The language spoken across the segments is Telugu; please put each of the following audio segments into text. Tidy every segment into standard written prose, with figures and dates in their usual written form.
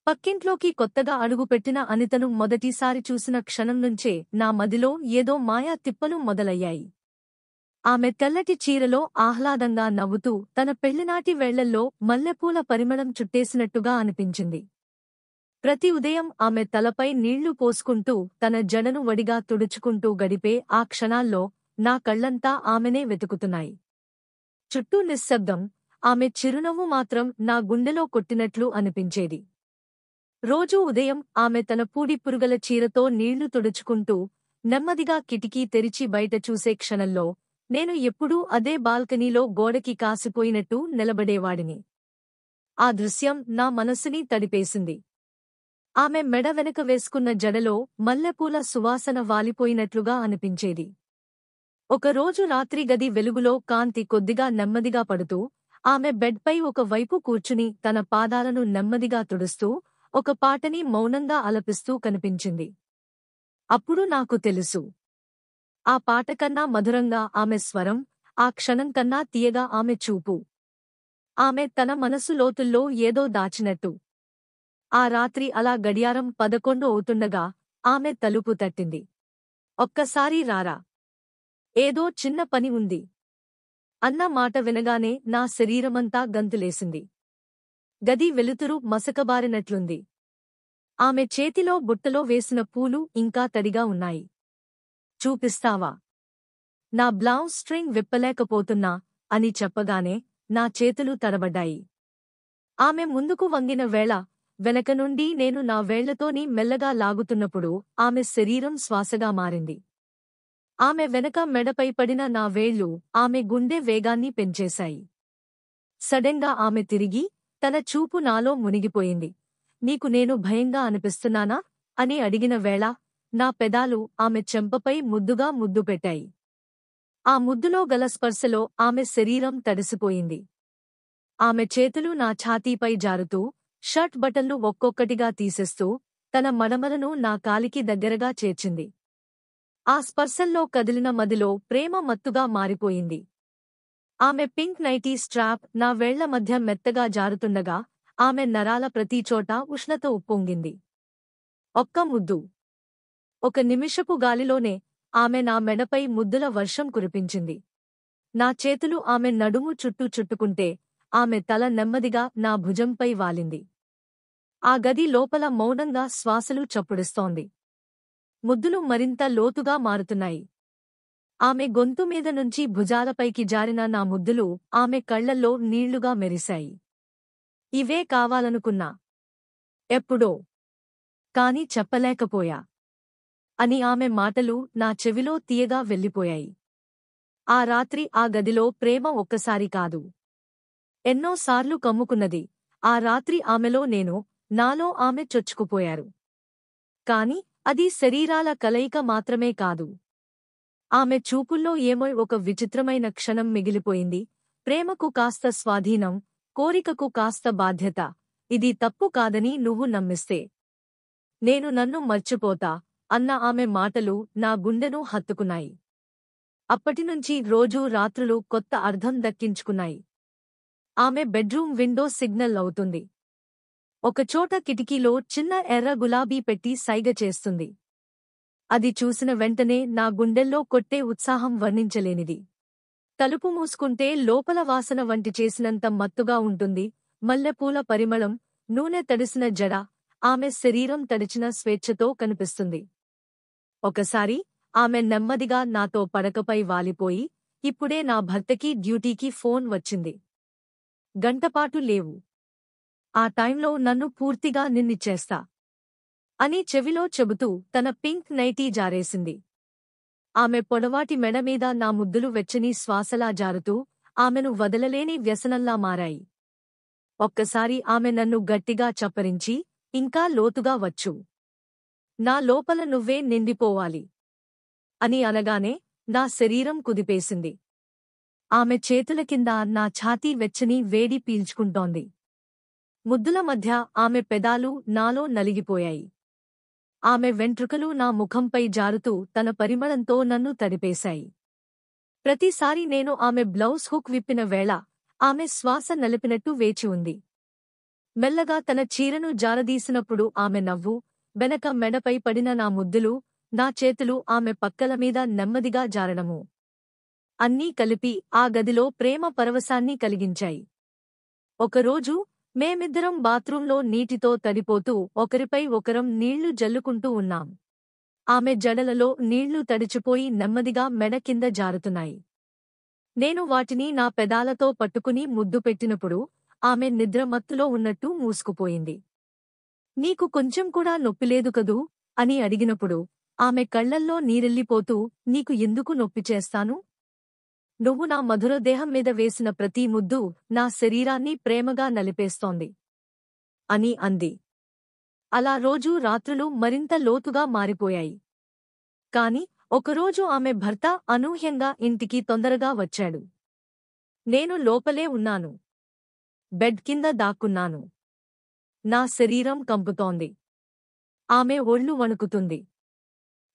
పక్కింట్లోకి కొత్తగా అడుగుపెట్టిన అనితను మొదటిసారి చూసిన క్షణం నుంచే నా మదిలో ఏదో మాయా తిప్పలు మొదలయ్యాయి. ఆమె తెల్లటి చీరలో ఆహ్లాదంగా నవ్వుతూ తన పెళ్లినాటి వేళ్లల్లో మల్లెపూల పరిమళం చుట్టేసినట్టుగా అనిపించింది. ప్రతి ఉదయం ఆమె తలపై నీళ్లు పోసుకుంటూ తన జడను వడిగా తుడుచుకుంటూ గడిపే ఆ క్షణాల్లో నా కళ్లంతా ఆమెనే వెతుకుతున్నాయి. చుట్టూ నిశ్శబ్దం, ఆమె చిరునవ్వు మాత్రం నా గుండెలో కొట్టినట్లు అనిపించేది. రోజూ ఉదయం ఆమె తన పూడిపురుగల చీరతో నీళ్లు తుడుచుకుంటూ నెమ్మదిగా కిటికీ తెరిచి బయట చూసే క్షణంలో నేను ఎప్పుడూ అదే బాల్కనీలో గోడకి కాసిపోయినట్టు నిలబడేవాడిని. ఆ దృశ్యం నా మనసుని తడిపేసింది. ఆమె మెడ వెనక వేసుకున్న జడలో మల్లెపూల సువాసన వాలిపోయినట్లుగా అనిపించేది. ఒకరోజు రాత్రి గది వెలుగులో కాంతి కొద్దిగా నెమ్మదిగా పడుతూ ఆమె బెడ్పై ఒక వైపు కూర్చుని తన పాదాలను నెమ్మదిగా తుడుస్తూ ఒక పాటని మౌనంగా ఆలపిస్తూ కనిపించింది. అప్పుడు నాకు తెలుసు, ఆ పాట కన్నా మధురంగా ఆమె స్వరం, ఆ క్షణం కన్నా తీయగా ఆమె చూపు. ఆమె తన మనసు లోతుల్లో ఏదో దాచినట్టు. ఆ రాత్రి అలా గడియారం 11 అవుతుండగా ఆమె తలుపు తట్టింది. ఒక్కసారి రారా, ఏదో చిన్న పని ఉంది అన్న మాట వినగానే నా శరీరమంతా గంతులేసింది. గది వెలుతురు మసకబారినట్లుంది. ఆమె చేతిలో బుట్టలో వేసిన పూలు ఇంకా తడిగా ఉన్నాయి. చూపిస్తావా? నా బ్లౌజ్ స్ట్రింగ్ విప్పలేకపోతున్నా అని చెప్పగానే నా చేతులు తడబడ్డాయి. ఆమె ముందుకు వంగిన వేళ వెనక నుండి నేను నా వేళ్లతోని మెల్లగా లాగుతున్నప్పుడు ఆమె శరీరం శ్వాసగా మారింది. ఆమె వెనక మెడపై పడిన నా వేళ్లు ఆమె గుండె వేగాన్ని పెంచేశాయి. సడెన్గా ఆమె తిరిగి తన చూపు నాలో మునిగిపోయింది. నీకు నేను భయంగా అనిపిస్తున్నానా అని అడిగిన వేళ నా పెదాలు ఆమె చెంపపై ముద్దుగా ముద్దు పెట్టాయి. ఆ ముద్దులో గల స్పర్శలో ఆమె శరీరం తడిసిపోయింది. ఆమె చేతులు నా ఛాతీపై జారుతూ షర్ట్ బటన్లు ఒక్కొక్కటిగా తీసేస్తూ తన మడమలను నా కాలికి దగ్గరగా చేర్చింది. ఆ స్పర్శల్లో కదిలిన మదిలో ప్రేమ మత్తుగా మారిపోయింది. ఆమె పింక్ నైటీ స్ట్రాప్ నా వేళ్ల మధ్య మెత్తగా జారుతుండగా ఆమె నరాల ప్రతిచోటా ఉష్ణత ఉప్పొంగింది. ఒక్క ముద్దు, ఒక నిమిషపు గాలిలోనే ఆమె నా మెడపై ముద్దుల వర్షం కురిపించింది. నా చేతులు ఆమె నడుము చుట్టూ చుట్టుకుంటే ఆమె తల నెమ్మదిగా నా భుజంపై వాలింది. ఆ గది లోపల మౌనంగా శ్వాసలు చప్పుడిస్తోంది. ముద్దులు మరింత లోతుగా మారుతున్నాయి. ఆమె గొంతు మీద నుంచి భుజాలపైకి జారిన నా ముద్దులు ఆమె కళ్లల్లో నీళ్లుగా మెరిశాయి. ఇవే కావాలనుకున్నా, ఎప్పుడో, కాని చెప్పలేకపోయా అని ఆమె మాటలు నా చెవిలో తీయగా వెళ్ళిపోయాయి. ఆ రాత్రి ఆ గదిలో ప్రేమ ఒక్కసారి కాదు, ఎన్నోసార్లు కమ్ముకున్నది. ఆ రాత్రి ఆమెలో నేను, నాలో ఆమె చొచ్చుకుపోయారు. కాని అది శరీరాల కలయిక మాత్రమే కాదు. ఆమె చూపుల్లో ఏమో ఒక విచిత్రమైన క్షణం మిగిలిపోయింది. ప్రేమకు కాస్త స్వాధీనం, కోరికకు కాస్త బాధ్యత. ఇది తప్పు కాదని నువ్వు నమ్మిస్తే నేను నన్ను మర్చిపోతా అన్న ఆమె మాటలు నా గుండెను హత్తుకున్నాయి. అప్పటినుంచి రోజూ రాత్రులు కొత్త అర్థం దక్కించుకున్నాయి. ఆమె బెడ్రూమ్ విండో సిగ్నల్ అవుతుంది. ఒకచోట కిటికీలో చిన్న ఎర్ర గులాబీ పెట్టి సైగ చేస్తుంది. అది చూసిన వెంటనే నా గుండెల్లో కొట్టే ఉత్సాహం వర్ణించలేనిది. తలుపు మూసుకుంటే లోపల వాసన వంటి చేసినంత మత్తుగా ఉంటుంది. మల్లెపూల పరిమళం, నూనె తడిసిన జడ, ఆమె శరీరం తడిచిన స్వేచ్ఛతో కనిపిస్తుంది. ఒకసారి ఆమె నెమ్మదిగా నాతో పడకపై వాలిపోయి, ఇప్పుడే నా భర్తకి డ్యూటీకి ఫోన్ వచ్చింది. గంటపాటు లేవు. ఆ టైంలో నన్ను పూర్తిగా నిన్నిచ్చేస్తా అని చెవిలో చెబుతూ తన పింక్ నైటీ జారేసింది. ఆమె పొడవాటి మెడమీద నా ముద్దులు వెచ్చని శ్వాసలా జారుతూ ఆమెను వదలలేని వ్యసనంలా మారాయి. ఒక్కసారి ఆమె నన్ను గట్టిగా చప్పరించి, ఇంకా లోతుగా వచ్చు, నా లోపల నువ్వే నిండిపోవాలి అని అనగానే నా శరీరం కుదిపేసింది. ఆమె చేతుల కింద నా ఛాతీ వెచ్చని వేడి పీల్చుకుంటోంది. ముద్దుల మధ్య ఆమె పెదాలు నాలో నలిగిపోయాయి. ఆమె వెంట్రుకలు నా ముఖంపై జారుతూ తన పరిమళంతో నన్ను తడిపేశాయి. ప్రతిసారీ నేను ఆమె బ్లౌజ్ హుక్ విప్పిన వేళ ఆమె శ్వాస నలిపినట్టు వేచి ఉంది. మెల్లగా తన చీరను జారదీసినప్పుడు ఆమె నవ్వు, వెనక మెడపై పడిన నా ముద్దులు, నా చేతులు ఆమె పక్కల మీద నెమ్మదిగా జారడము. అన్నీ కలిపి ఆ గదిలో ప్రేమ పరవశాన్ని కలిగించాయి. ఒకరోజు మేమిద్దరం బాత్రూంలో నీటితో తడిపోతూ ఒకరిపై ఒకరం నీళ్లు జల్లుకుంటూ ఉన్నాం. ఆమె జడలలో నీళ్లు తడిచిపోయి నెమ్మదిగా మెడ కింద జారుతున్నాయి. నేను వాటిని నా పెదాలతో పట్టుకుని ముద్దు పెట్టినప్పుడు ఆమె నిద్రమత్తులో ఉన్నట్టు మూసుకుపోయింది. నీకు కొంచెం కూడా నొప్పిలేదు కదూ అని అడిగినప్పుడు ఆమె కళ్లల్లో నీరెళ్ళిపోతూ నీకు ఎందుకు నొప్పి చేస్తాను? నువ్వు నా మధుర దేహం మీద వేసిన ప్రతి ముద్దు నా శరీరాన్ని ప్రేమగా నలిపేస్తోంది అని అంది. అలా రోజూ రాత్రులు మరింత లోతుగా మారిపోయాయి. కాని ఒకరోజు ఆమె భర్త అనూహ్యంగా ఇంటికి తొందరగా వచ్చాడు. నేను లోపలే ఉన్నాను. బెడ్ కింద దాక్కున్నాను. నా శరీరం కంపుతోంది. ఆమె ఒళ్ళు వణుకుతుంది.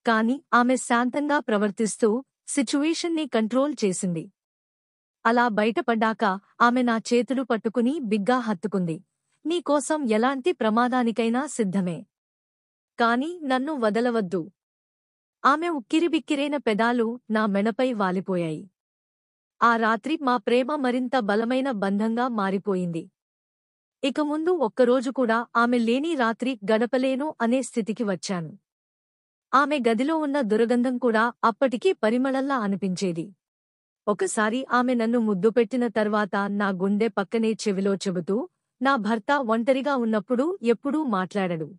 కాని ఆమె శాంతంగా ప్రవర్తిస్తూ సిచ్యువేషన్ని కంట్రోల్ చేసింది. అలా బయటపడ్డాక ఆమె నా చేతులు పట్టుకుని బిగ్గా హత్తుకుంది. నీకోసం ఎలాంటి ప్రమాదానికైనా సిద్ధమే. కాని నన్ను వదలవద్దు. ఆమె ఉక్కిరిబిక్కిరైన పెదాలు నా మెడపై వాలిపోయాయి. ఆ రాత్రి మా ప్రేమ మరింత బలమైన బంధంగా మారిపోయింది. ఇక ముందు ఒక్కరోజు కూడా ఆమె లేని రాత్రి గడపలేను అనే స్థితికి వచ్చాను. ఆమె గదిలో ఉన్న దుర్గంధం కూడా అప్పటికి పరిమళంలా అనిపించేది. ఒకసారి ఆమె నన్ను ముద్దు పెట్టిన తర్వాత నా గుండె పక్కనే చెవిలో చెబుతూ, నా భర్త ఒంటరిగా ఉన్నప్పుడు ఎప్పుడూ మాట్లాడడు.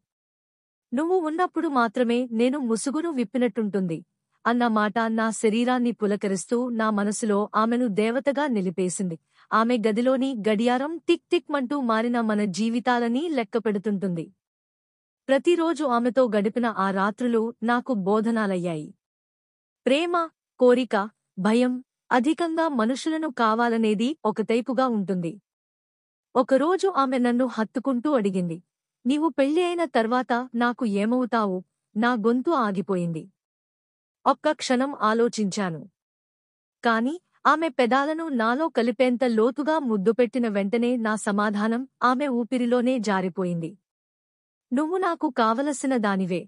నువ్వు ఉన్నప్పుడు మాత్రమే నేను ముసుగును విప్పినట్టుంటుంది అన్న మాట నా శరీరాన్ని పులకరిస్తూ నా మనసులో ఆమెను దేవతగా నిలిపేసింది. ఆమె గదిలోని గడియారం టిక్ టిక్ మంటూ మారిన మన జీవితాలని లెక్కపెడుతుంటుంది. ప్రతిరోజు ఆమెతో గడిపిన ఆ రాత్రులు నాకు బోధనాలయ్యాయి. ప్రేమ, కోరిక, భయం అధికంగా మనుషులను కావాలనేది ఒకతైపుగా ఉంటుంది. ఒకరోజు ఆమె నన్ను హత్తుకుంటూ అడిగింది, నీవు పెళ్లి అయిన తర్వాత నాకు ఏమవుతావు? నా గొంతు ఆగిపోయింది. ఒక్క క్షణం ఆలోచించాను. కాని ఆమె పెదాలను నాలో కలిపేంత లోతుగా ముద్దుపెట్టిన వెంటనే నా సమాధానం ఆమె ఊపిరిలోనే జారిపోయింది. నువ్వు నాకు కావలసిన దానివే.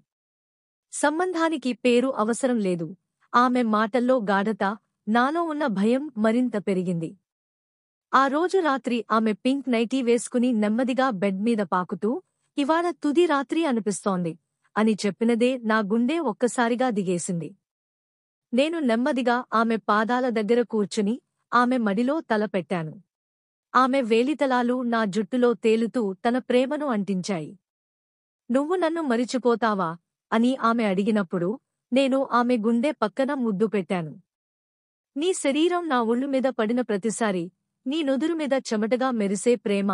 సంబంధానికి పేరు అవసరం లేదు. ఆమె మాటల్లో గాఢత, నాలో ఉన్న భయం మరింత పెరిగింది. ఆ రోజు రాత్రి ఆమె పింక్ నైటీ వేసుకుని నెమ్మదిగా బెడ్ మీద పాకుతూ, ఇవాళ తుది రాత్రి అనిపిస్తోంది అని చెప్పినదే నా గుండె ఒక్కసారిగా దిగేసింది. నేను నెమ్మదిగా ఆమె పాదాల దగ్గర కూర్చుని ఆమె మడిలో తల పెట్టాను. ఆమె వేలితలాలు నా జుట్టులో తేలుతూ తన ప్రేమను అంటించాయి. నువ్వు నన్ను మరిచిపోతావా అని ఆమె అడిగినప్పుడు నేను ఆమె గుండె పక్కన ముద్దు పెట్టాను. నీ శరీరం నా ఒళ్ళు మీద పడిన ప్రతిసారి, నీ నుదురు మీద చెమటగా మెరిసే ప్రేమ,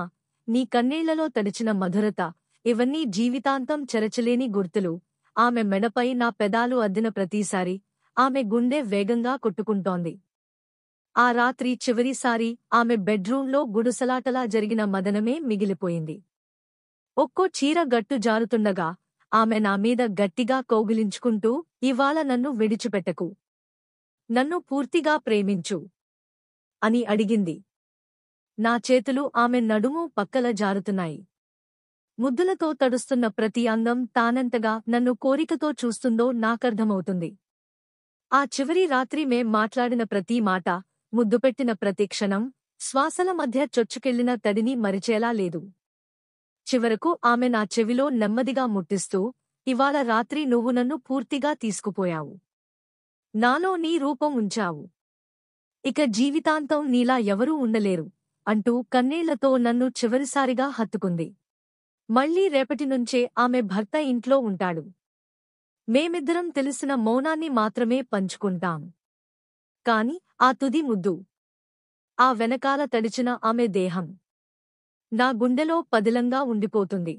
నీ కన్నీళ్లలో తడిచిన మధురత, ఇవన్నీ జీవితాంతం చెరచలేని గుర్తులు. ఆమె మెడపై నా పెదాలు అద్దిన ప్రతిసారి ఆమె గుండె వేగంగా కొట్టుకుంటోంది. ఆ రాత్రి చివరిసారి ఆమె బెడ్రూంలో గుడుసలాటలా జరిగిన మదనమే మిగిలిపోయింది. ఒక్కో చీర గట్టు జారుతుండగా ఆమె నా మీద గట్టిగా కౌగిలించుకుంటూ, ఇవాళ నన్ను విడిచిపెట్టకు, నన్ను పూర్తిగా ప్రేమించు అని అడిగింది. నా చేతులు ఆమె నడుము పక్కల జారుతున్నాయి. ముద్దులతో తడుస్తున్న ప్రతి అంగం తానంతగా నన్ను కోరికతో చూస్తుందో నాకర్థమవుతుంది. ఆ చివరి రాత్రి మేం మాట్లాడిన ప్రతి మాట, ముద్దుపెట్టిన ప్రతి క్షణం, శ్వాసల మధ్య చొచ్చుకెళ్లిన తడిని మరిచేలా లేదు. చివరకు ఆమె నా చెవిలో నెమ్మదిగా ముట్టిస్తూ, ఇవాళ రాత్రి నువ్వు నన్ను పూర్తిగా తీసుకుపోయావు. నాలో నీ రూపం ఉంచావు. ఇక జీవితాంతం నీలా ఎవరూ ఉండలేరు అంటూ కన్నీళ్లతో నన్ను చివరిసారిగా హత్తుకుంది. మళ్లీ రేపటినుంచే ఆమె భర్త ఇంట్లో ఉంటాడు. మేమిద్దరం తెలిసిన మౌనాన్ని మాత్రమే పంచుకుంటాం. కాని ఆ తుది ముద్దు, ఆ వెనకాల తడిచిన ఆమె దేహం నా గుండెలో పదిలంగా ఉండిపోతుంది.